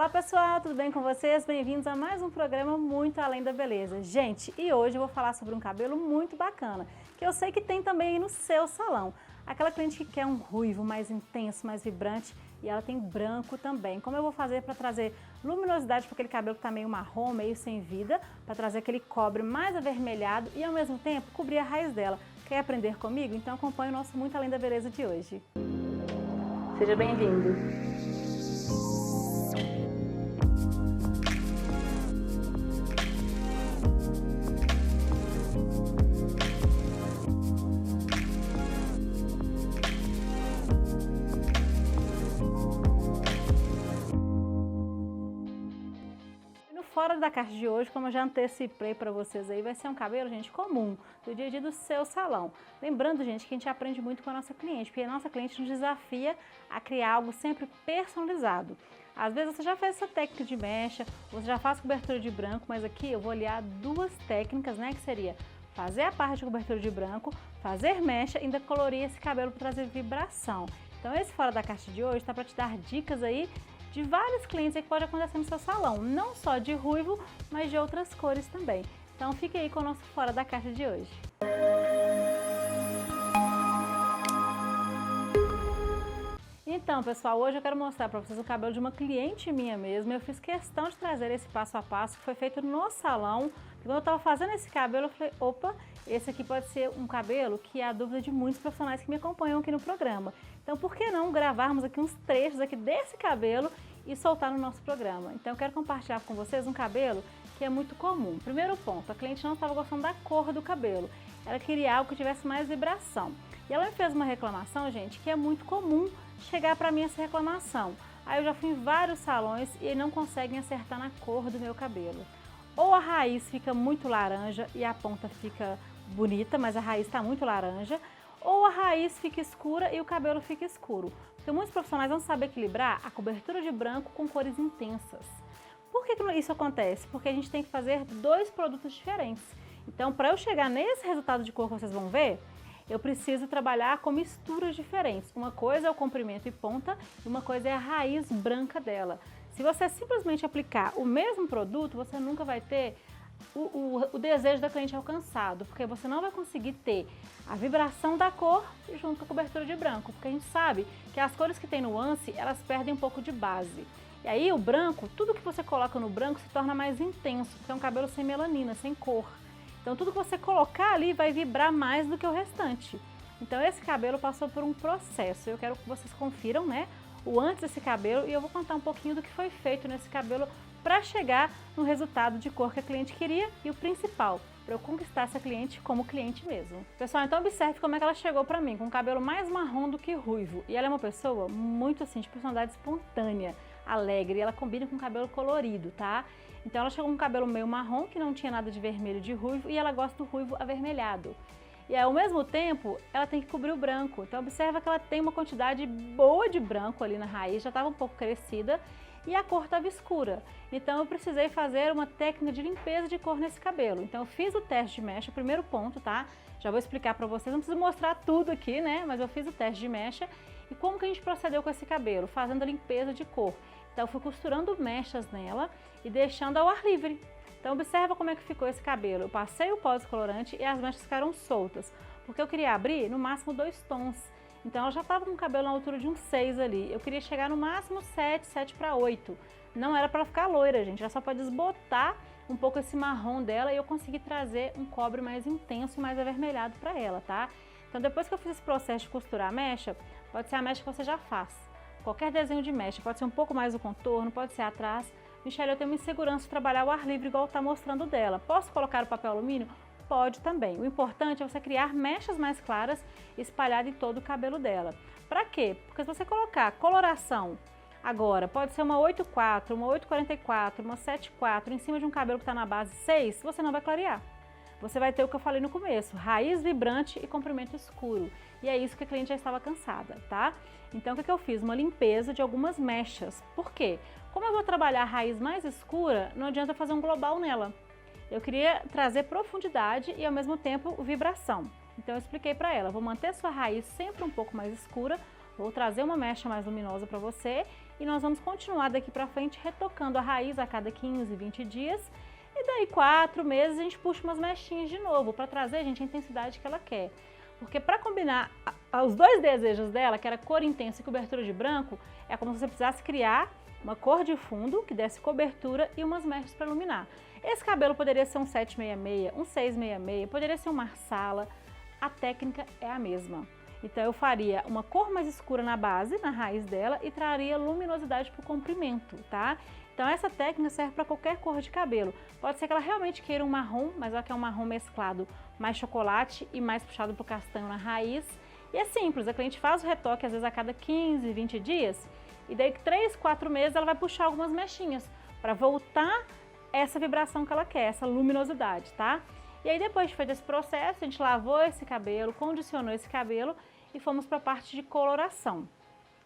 Olá pessoal, tudo bem com vocês? Bem-vindos a mais um programa Muito Além da Beleza. Gente, e hoje eu vou falar sobre um cabelo muito bacana, que eu sei que tem também aí no seu salão. Aquela cliente que quer um ruivo mais intenso, mais vibrante, e ela tem branco também. Como eu vou fazer para trazer luminosidade para aquele cabelo que está meio marrom, meio sem vida, para trazer aquele cobre mais avermelhado e ao mesmo tempo cobrir a raiz dela. Quer aprender comigo? Então acompanhe o nosso Muito Além da Beleza de hoje. Seja bem-vindo! Fora da caixa de hoje, como eu já antecipei para vocês aí, vai ser um cabelo, gente, comum, do dia a dia do seu salão. Lembrando, gente, que a gente aprende muito com a nossa cliente, porque a nossa cliente nos desafia a criar algo sempre personalizado. Às vezes você já fez essa técnica de mecha, você já faz cobertura de branco, mas aqui eu vou aliar duas técnicas, né, que seria fazer a parte de cobertura de branco, fazer mecha e ainda colorir esse cabelo para trazer vibração. Então esse Fora da Caixa de hoje está para te dar dicas aí de vários clientes que pode acontecer no seu salão, não só de ruivo, mas de outras cores também. Então fique aí com o nosso Fora da Caixa de hoje. Então, pessoal, hoje eu quero mostrar para vocês o cabelo de uma cliente minha mesmo. Eu fiz questão de trazer esse passo a passo que foi feito no salão. Quando eu estava fazendo esse cabelo, eu falei, opa, esse aqui pode ser um cabelo que é a dúvida de muitos profissionais que me acompanham aqui no programa. Então, por que não gravarmos aqui uns trechos aqui desse cabelo e soltar no nosso programa? Então, eu quero compartilhar com vocês um cabelo que é muito comum. Primeiro ponto, a cliente não estava gostando da cor do cabelo. Ela queria algo que tivesse mais vibração. E ela me fez uma reclamação, gente, que é muito comum chegar para mim essa reclamação. Aí eu já fui em vários salões e não conseguem acertar na cor do meu cabelo. Ou a raiz fica muito laranja e a ponta fica bonita, mas a raiz está muito laranja, ou a raiz fica escura e o cabelo fica escuro. Porque muitos profissionais não sabem equilibrar a cobertura de branco com cores intensas. Por que isso acontece? Porque a gente tem que fazer dois produtos diferentes. Então, para eu chegar nesse resultado de cor que vocês vão ver, eu preciso trabalhar com misturas diferentes. Uma coisa é o comprimento e ponta e uma coisa é a raiz branca dela. Se você simplesmente aplicar o mesmo produto, você nunca vai ter o desejo da cliente alcançado, porque você não vai conseguir ter a vibração da cor junto com a cobertura de branco, porque a gente sabe que as cores que tem nuance, elas perdem um pouco de base. E aí o branco, tudo que você coloca no branco se torna mais intenso, porque é um cabelo sem melanina, sem cor. Então tudo que você colocar ali vai vibrar mais do que o restante. Então esse cabelo passou por um processo, eu quero que vocês confiram, né, o antes desse cabelo e eu vou contar um pouquinho do que foi feito nesse cabelo para chegar no resultado de cor que a cliente queria e o principal, para eu conquistar essa cliente como cliente mesmo. Pessoal, então observe como é que ela chegou para mim, com o cabelo mais marrom do que ruivo. E ela é uma pessoa muito assim, de personalidade espontânea, alegre, e ela combina com cabelo colorido, tá? Então ela chegou com um cabelo meio marrom, que não tinha nada de vermelho de ruivo, e ela gosta do ruivo avermelhado. E ao mesmo tempo, ela tem que cobrir o branco. Então observa que ela tem uma quantidade boa de branco ali na raiz, já estava um pouco crescida, e a cor estava escura. Então eu precisei fazer uma técnica de limpeza de cor nesse cabelo. Então eu fiz o teste de mecha, o primeiro ponto, tá? Já vou explicar para vocês, não preciso mostrar tudo aqui, né? Mas eu fiz o teste de mecha. E como que a gente procedeu com esse cabelo? Fazendo a limpeza de cor. Então eu fui costurando mechas nela e deixando ao ar livre. Então observa como é que ficou esse cabelo. Eu passei o pó descolorante e as mechas ficaram soltas, porque eu queria abrir no máximo 2 tons. Então ela já estava com o cabelo na altura de um 6 ali. Eu queria chegar no máximo 7, 7 para 8. Não era para ficar loira, gente. Era só para desbotar um pouco esse marrom dela e eu consegui trazer um cobre mais intenso e mais avermelhado para ela, tá? Então depois que eu fiz esse processo de costurar a mecha, pode ser a mecha que você já faz. Qualquer desenho de mecha, pode ser um pouco mais o contorno, pode ser atrás. Michelle, eu tenho uma insegurança de trabalhar o ar livre igual está mostrando dela. Posso colocar o papel alumínio? Pode também. O importante é você criar mechas mais claras espalhadas em todo o cabelo dela. Para quê? Porque se você colocar coloração agora, pode ser uma 8,4, uma 8,44, uma 7,4 em cima de um cabelo que está na base 6, você não vai clarear. Você vai ter o que eu falei no começo, raiz vibrante e comprimento escuro. E é isso que a cliente já estava cansada, tá? Então o que eu fiz? Uma limpeza de algumas mechas. Por quê? Como eu vou trabalhar a raiz mais escura, não adianta fazer um global nela. Eu queria trazer profundidade e ao mesmo tempo vibração. Então eu expliquei para ela, vou manter sua raiz sempre um pouco mais escura, vou trazer uma mecha mais luminosa para você e nós vamos continuar daqui pra frente retocando a raiz a cada 15, 20 dias. E daí 4 meses a gente puxa umas mechinhas de novo para trazer, gente, a intensidade que ela quer. Porque para combinar os dois desejos dela, que era cor intensa e cobertura de branco, é como se você precisasse criar uma cor de fundo que desse cobertura e umas mechas para iluminar. Esse cabelo poderia ser um 766, um 666, poderia ser um marsala. A técnica é a mesma. Então eu faria uma cor mais escura na base, na raiz dela, e traria luminosidade para o comprimento, tá? Então essa técnica serve para qualquer cor de cabelo. Pode ser que ela realmente queira um marrom, mas ela quer um marrom mesclado mais chocolate e mais puxado para o castanho na raiz. E é simples, a cliente faz o retoque às vezes a cada 15, 20 dias, e daí 3, 4 meses ela vai puxar algumas mechinhas para voltar essa vibração que ela quer, essa luminosidade, tá? E aí depois de feito esse processo, a gente lavou esse cabelo, condicionou esse cabelo e fomos para a parte de coloração.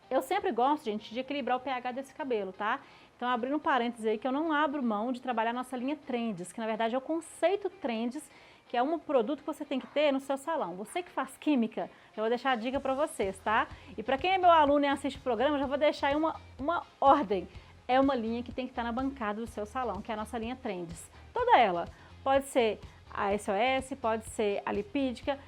Eu sempre gosto, gente, de equilibrar o pH desse cabelo, tá? Então, abrindo um parênteses aí, que eu não abro mão de trabalhar nossa linha Trends, que na verdade é o conceito Trends, que é um produto que você tem que ter no seu salão. Você que faz química, eu vou deixar a dica para vocês, tá? E para quem é meu aluno e assiste o programa, eu já vou deixar aí uma ordem. É uma linha que tem que estar na bancada do seu salão, que é a nossa linha Trends. Toda ela. Pode ser a SOS, pode ser a lipídica,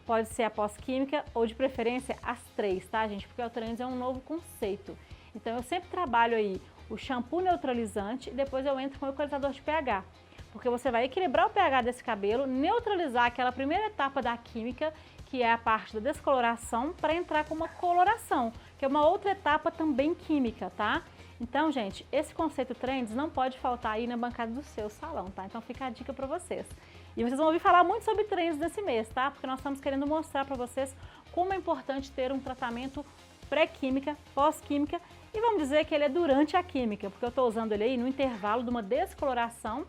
pode ser a pós-química ou de preferência as 3, tá, gente? Porque o Trends é um novo conceito. Então eu sempre trabalho aí o shampoo neutralizante e depois eu entro com o equalizador de pH. Porque você vai equilibrar o pH desse cabelo, neutralizar aquela primeira etapa da química, que é a parte da descoloração, para entrar com uma coloração, que é uma outra etapa também química, tá? Então, gente, esse conceito Trends não pode faltar aí na bancada do seu salão, tá? Então fica a dica para vocês. E vocês vão ouvir falar muito sobre Trends nesse mês, tá? Porque nós estamos querendo mostrar para vocês como é importante ter um tratamento pré-química, pós-química, e vamos dizer que ele é durante a química, porque eu estou usando ele aí no intervalo de uma descoloração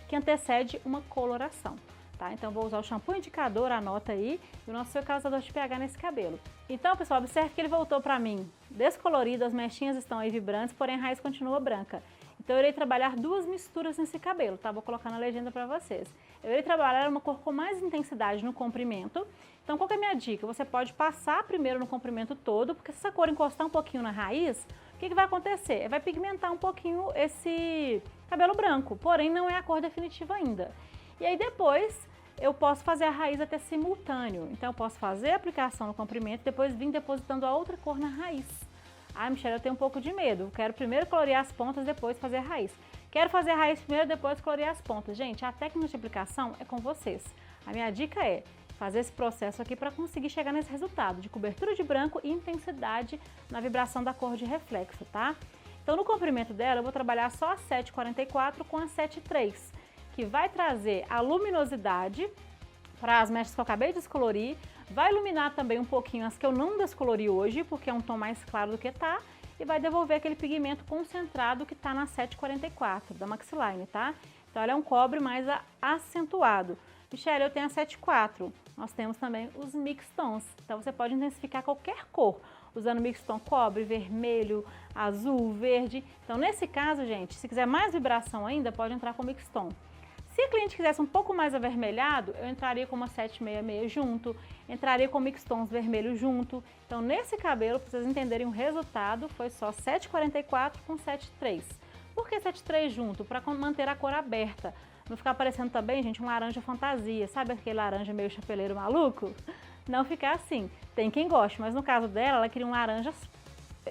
que antecede uma coloração, tá? Então vou usar o shampoo indicador, anota aí, e o nosso equalizador de pH nesse cabelo. Então, pessoal, observe que ele voltou para mim descolorido, as mechinhas estão aí vibrantes, porém a raiz continua branca. Então eu irei trabalhar 2 misturas nesse cabelo, tá? Vou colocar na legenda para vocês. Eu irei trabalhar uma cor com mais intensidade no comprimento. Então qual que é a minha dica? Você pode passar primeiro no comprimento todo, porque se essa cor encostar um pouquinho na raiz, o que vai acontecer? Vai pigmentar um pouquinho esse cabelo branco, porém não é a cor definitiva ainda. E aí depois eu posso fazer a raiz até simultâneo. Então eu posso fazer a aplicação no comprimento e depois vir depositando a outra cor na raiz. Ah, Michelle, eu tenho um pouco de medo. Eu quero primeiro colorear as pontas, depois fazer a raiz. Quero fazer a raiz primeiro, depois colorear as pontas. Gente, a técnica de aplicação é com vocês. A minha dica é fazer esse processo aqui para conseguir chegar nesse resultado de cobertura de branco e intensidade na vibração da cor de reflexo, tá? Então, no comprimento dela, eu vou trabalhar só a 744 com a 73, que vai trazer a luminosidade para as mechas que eu acabei de descolorir. Vai iluminar também um pouquinho as que eu não descolori hoje, porque é um tom mais claro do que tá, e vai devolver aquele pigmento concentrado que tá na 744 da Maxiline, tá? Então ela é um cobre mais acentuado. Michelle, eu tenho a 74. Nós temos também os mix tons. Então você pode intensificar qualquer cor, usando mix tom cobre, vermelho, azul, verde. Então nesse caso, gente, se quiser mais vibração ainda, pode entrar com mix tom. Se a cliente quisesse um pouco mais avermelhado, eu entraria com uma 766 junto, entraria com mix tons vermelho junto. Então, nesse cabelo, para vocês entenderem o resultado, foi só 744 com 73. Por que 73 junto? Para manter a cor aberta. Não ficar parecendo também, gente, um laranja fantasia. Sabe aquele laranja meio chapeleiro maluco? Não ficar assim. Tem quem goste, mas no caso dela, ela queria um laranja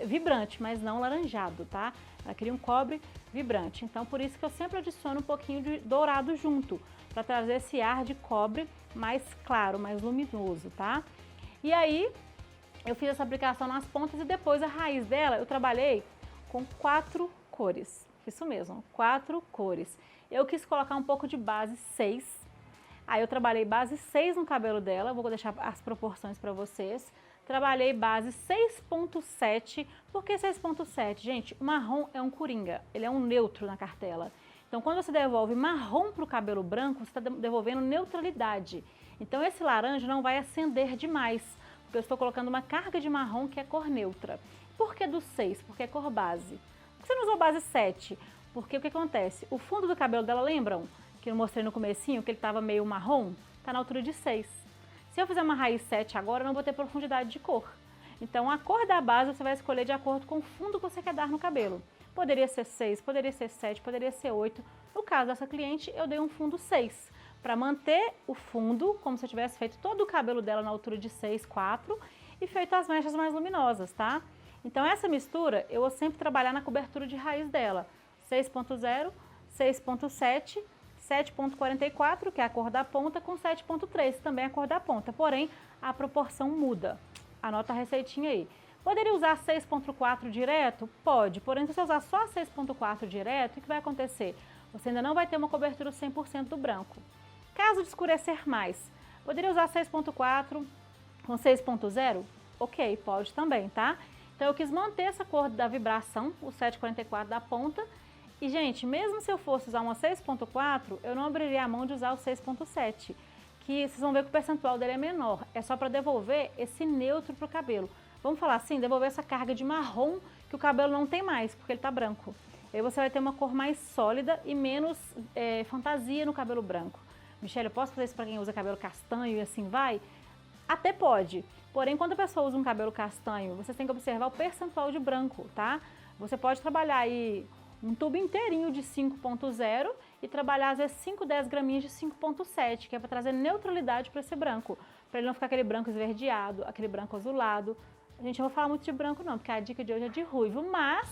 vibrante, mas não laranjado, tá? Ela queria um cobre vibrante. Então, por isso que eu sempre adiciono um pouquinho de dourado junto, para trazer esse ar de cobre mais claro, mais luminoso, tá? E aí, eu fiz essa aplicação nas pontas e depois a raiz dela eu trabalhei com 4 cores. Isso mesmo, 4 cores. Eu quis colocar um pouco de base 6. Aí eu trabalhei base 6 no cabelo dela, vou deixar as proporções para vocês. Trabalhei base 6.7. Por que 6.7? Gente, o marrom é um coringa, ele é um neutro na cartela. Então, quando você devolve marrom para o cabelo branco, você está devolvendo neutralidade. Então, esse laranja não vai acender demais, porque eu estou colocando uma carga de marrom que é cor neutra. Por que do 6? Porque é cor base. Por que você não usou base 7? Porque o que acontece? O fundo do cabelo dela, lembram? Que eu mostrei no comecinho, que ele estava meio marrom? Está na altura de 6. Se eu fizer uma raiz 7 agora, eu não vou ter profundidade de cor. Então, a cor da base você vai escolher de acordo com o fundo que você quer dar no cabelo. Poderia ser 6, poderia ser 7, poderia ser 8. No caso dessa cliente, eu dei um fundo 6, para manter o fundo, como se eu tivesse feito todo o cabelo dela na altura de 6, 4 e feito as mechas mais luminosas, tá? Então, essa mistura, eu vou sempre trabalhar na cobertura de raiz dela. 6.0, 6.7, 7.44, que é a cor da ponta, com 7.3, também é a cor da ponta. Porém, a proporção muda. Anota a receitinha aí. Poderia usar 6.4 direto? Pode, porém se você usar só 6.4 direto, o que vai acontecer? Você ainda não vai ter uma cobertura 100% do branco. Caso de escurecer mais, poderia usar 6.4 com 6.0? Ok, pode também, tá? Então eu quis manter essa cor da vibração, o 7.44 da ponta. E gente, mesmo se eu fosse usar uma 6.4, eu não abriria a mão de usar o 6.7, que vocês vão ver que o percentual dele é menor. É só para devolver esse neutro pro cabelo. Vamos falar assim, devolver essa carga de marrom que o cabelo não tem mais, porque ele tá branco. Aí você vai ter uma cor mais sólida e menos fantasia no cabelo branco. Michelle, eu posso fazer isso para quem usa cabelo castanho e assim vai? Até pode. Porém, quando a pessoa usa um cabelo castanho, você tem que observar o percentual de branco, tá? Você pode trabalhar aí um tubo inteirinho de 5.0 e trabalhar às vezes 5, 10 graminhas de 5.7, que é para trazer neutralidade para esse branco, para ele não ficar aquele branco esverdeado, aquele branco azulado. Gente, eu não vou falar muito de branco não, porque a dica de hoje é de ruivo, mas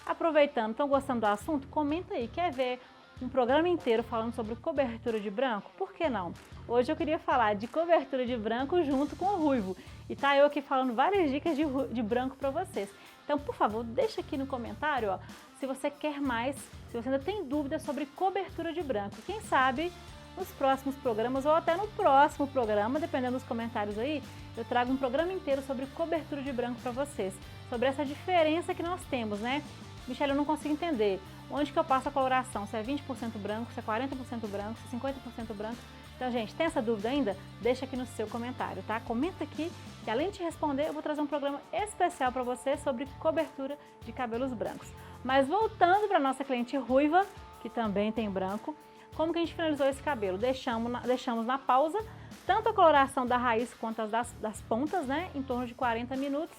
aproveitando, estão gostando do assunto? Comenta aí, quer ver um programa inteiro falando sobre cobertura de branco? Por que não? Hoje eu queria falar de cobertura de branco junto com o ruivo. E tá eu aqui falando várias dicas de branco para vocês. Então, por favor, deixa aqui no comentário, ó, se você quer mais, se você ainda tem dúvidas sobre cobertura de branco. Quem sabe nos próximos programas ou até no próximo programa, dependendo dos comentários aí, eu trago um programa inteiro sobre cobertura de branco para vocês. Sobre essa diferença que nós temos, né? Michelle, eu não consigo entender onde que eu passo a coloração, se é 20% branco, se é 40% branco, se é 50% branco. Então, gente, tem essa dúvida ainda? Deixa aqui no seu comentário, tá? Comenta aqui que além de responder, eu vou trazer um programa especial para você sobre cobertura de cabelos brancos. Mas voltando para nossa cliente ruiva, que também tem branco, como que a gente finalizou esse cabelo? Deixamos na pausa tanto a coloração da raiz quanto as das pontas, né? Em torno de 40 minutos.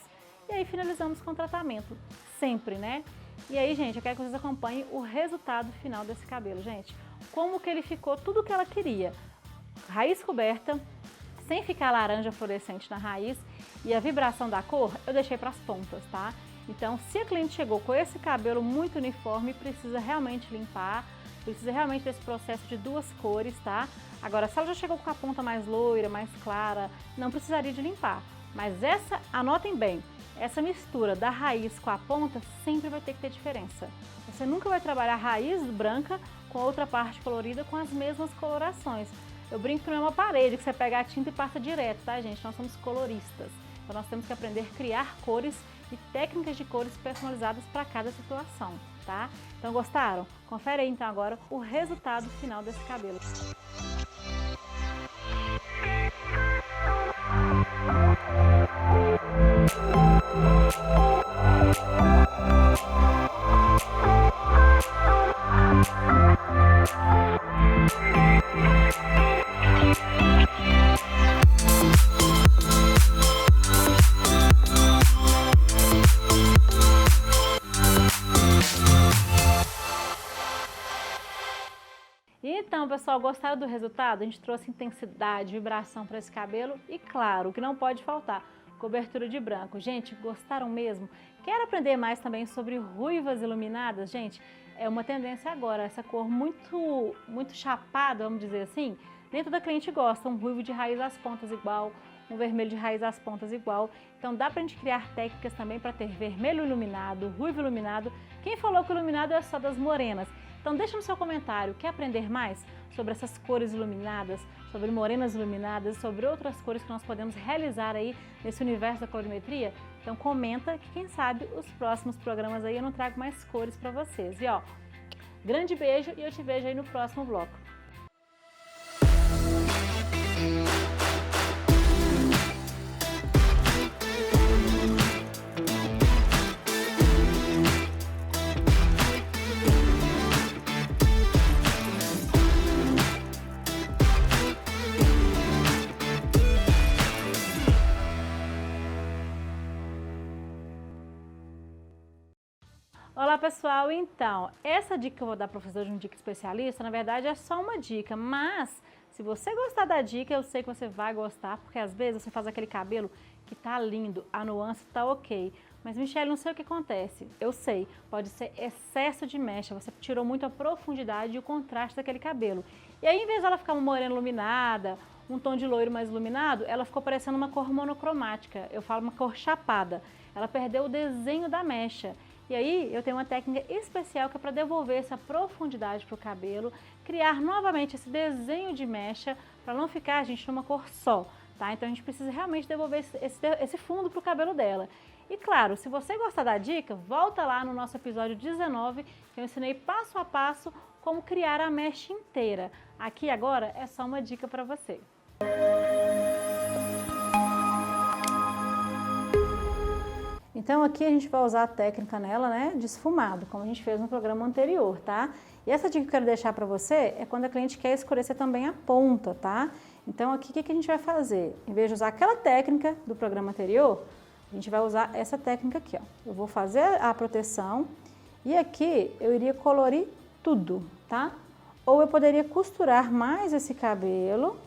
E aí finalizamos com o tratamento, sempre, né? E aí, gente, eu quero que vocês acompanhem o resultado final desse cabelo, gente. Como que ele ficou, tudo o que ela queria. Raiz coberta, sem ficar laranja fluorescente na raiz. E a vibração da cor, eu deixei para as pontas, tá? Então, se a cliente chegou com esse cabelo muito uniforme, precisa realmente limpar. Precisa realmente desse processo de duas cores, tá? Agora, se ela já chegou com a ponta mais loira, mais clara, não precisaria de limpar. Mas essa, anotem bem, essa mistura da raiz com a ponta sempre vai ter que ter diferença. Você nunca vai trabalhar a raiz branca com outra parte colorida com as mesmas colorações. Eu brinco que não é uma parede que você pega a tinta e passa direto, tá, gente? Nós somos coloristas. Então nós temos que aprender a criar cores e técnicas de cores personalizadas para cada situação, tá? Então gostaram? Confere aí então agora o resultado final desse cabelo. Então, pessoal, gostaram do resultado? A gente trouxe intensidade, vibração para esse cabelo e, claro, o que não pode faltar, cobertura de branco. Gente, gostaram mesmo? Quer aprender mais também sobre ruivas iluminadas? Gente, é uma tendência agora, essa cor muito chapada, vamos dizer assim. Nem toda cliente gosta, um ruivo de raiz às pontas igual, um vermelho de raiz às pontas igual. Então dá pra gente criar técnicas também para ter vermelho iluminado, ruivo iluminado. Quem falou que o iluminado é só das morenas? Então deixa no seu comentário, quer aprender mais sobre essas cores iluminadas, sobre morenas iluminadas, sobre outras cores que nós podemos realizar aí nesse universo da colorimetria? Então comenta que quem sabe os próximos programas aí eu não trago mais cores para vocês. E ó, grande beijo e eu te vejo aí no próximo bloco. pessoal, então, essa dica que eu vou dar para vocês hoje, uma dica especialista, na verdade é só uma dica, mas se você gostar da dica, eu sei que você vai gostar, porque às vezes você faz aquele cabelo que tá lindo, a nuance tá ok, mas Michele, não sei o que acontece. Eu sei, pode ser excesso de mecha, você tirou muito a profundidade e o contraste daquele cabelo. E aí, em vez dela ficar uma morena iluminada, um tom de loiro mais iluminado, ela ficou parecendo uma cor monocromática, eu falo uma cor chapada. Ela perdeu o desenho da mecha. E aí, eu tenho uma técnica especial que é para devolver essa profundidade para o cabelo, criar novamente esse desenho de mecha, para não ficar, gente, numa cor só, tá? Então, a gente precisa realmente devolver esse fundo para o cabelo dela. E claro, se você gostar da dica, volta lá no nosso episódio 19, que eu ensinei passo a passo como criar a mecha inteira. Aqui agora é só uma dica para você. Então aqui a gente vai usar a técnica nela, né, de esfumado, como a gente fez no programa anterior, tá? E essa dica que eu quero deixar para você é quando a cliente quer escurecer também a ponta, tá? Então aqui o que a gente vai fazer? Em vez de usar aquela técnica do programa anterior, a gente vai usar essa técnica aqui, ó. Eu vou fazer a proteção e aqui eu iria colorir tudo, tá? Ou eu poderia costurar mais esse cabelo,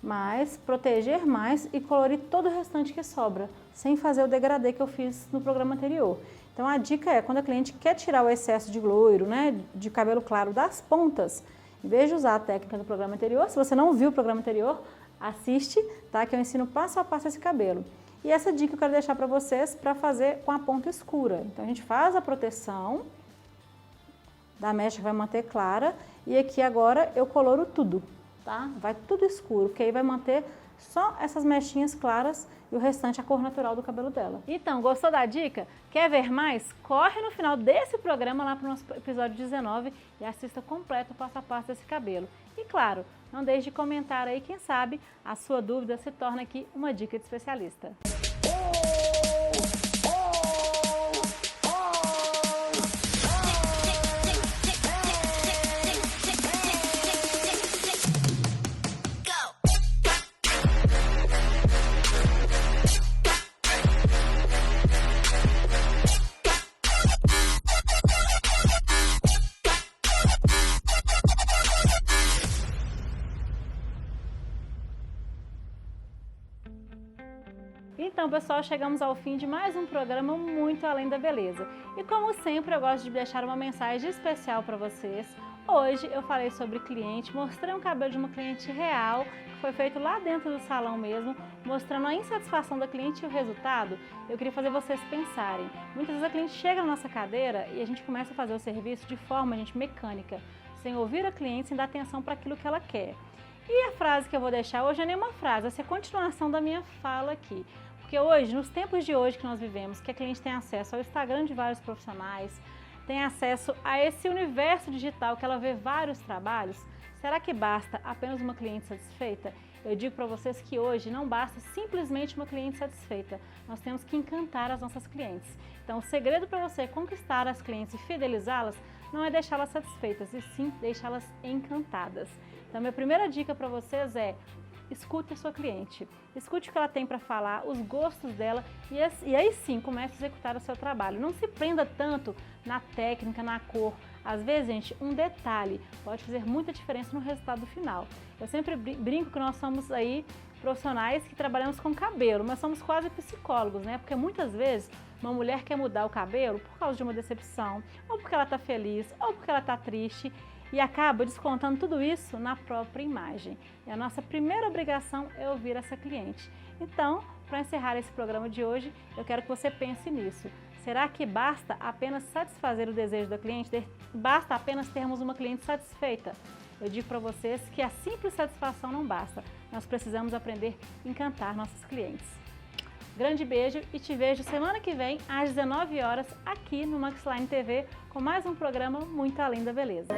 mais, proteger mais e colorir todo o restante que sobra, sem fazer o degradê que eu fiz no programa anterior. Então a dica é, quando a cliente quer tirar o excesso de loiro, né, de cabelo claro das pontas, em vez de usar a técnica do programa anterior, se você não viu o programa anterior, assiste, tá? Que eu ensino passo a passo esse cabelo. E essa dica eu quero deixar para vocês para fazer com a ponta escura. Então a gente faz a proteção da mecha que vai manter clara e aqui agora eu coloro tudo, tá? Vai tudo escuro, porque aí vai manter só essas mechinhas claras e o restante a cor natural do cabelo dela. Então, gostou da dica? Quer ver mais? Corre no final desse programa lá para o nosso episódio 19 e assista completo o passo a passo desse cabelo. E claro, não deixe de comentar aí, quem sabe a sua dúvida se torna aqui uma dica de especialista. Então, pessoal, chegamos ao fim de mais um programa Muito Além da Beleza. E como sempre, eu gosto de deixar uma mensagem especial para vocês. Hoje eu falei sobre cliente, mostrei um cabelo de uma cliente real, que foi feito lá dentro do salão mesmo, mostrando a insatisfação da cliente e o resultado. Eu queria fazer vocês pensarem. Muitas vezes a cliente chega na nossa cadeira e a gente começa a fazer o serviço de forma, mecânica, sem ouvir a cliente, sem dar atenção para aquilo que ela quer. E a frase que eu vou deixar hoje é nenhuma frase, vai ser a continuação da minha fala aqui. Porque hoje, nos tempos de hoje que nós vivemos, que a cliente tem acesso ao Instagram de vários profissionais, tem acesso a esse universo digital que ela vê vários trabalhos, será que basta apenas uma cliente satisfeita? Eu digo para vocês que hoje não basta simplesmente uma cliente satisfeita, nós temos que encantar as nossas clientes. Então o segredo para você conquistar as clientes e fidelizá-las não é deixá-las satisfeitas, e sim deixá-las encantadas. Então minha primeira dica para vocês é: escute a sua cliente, escute o que ela tem para falar, os gostos dela e aí sim comece a executar o seu trabalho. Não se prenda tanto na técnica, na cor. Às vezes, gente, um detalhe pode fazer muita diferença no resultado final. Eu sempre brinco que nós somos aí profissionais que trabalhamos com cabelo, mas somos quase psicólogos, né? Porque muitas vezes uma mulher quer mudar o cabelo por causa de uma decepção, ou porque ela está feliz, ou porque ela está triste, e acaba descontando tudo isso na própria imagem. E a nossa primeira obrigação é ouvir essa cliente. Então, para encerrar esse programa de hoje, eu quero que você pense nisso. Será que basta apenas satisfazer o desejo da cliente? Basta apenas termos uma cliente satisfeita? Eu digo para vocês que a simples satisfação não basta. Nós precisamos aprender a encantar nossos clientes. Grande beijo e te vejo semana que vem às 19 horas aqui no Maxline TV com mais um programa Muito Além da Beleza.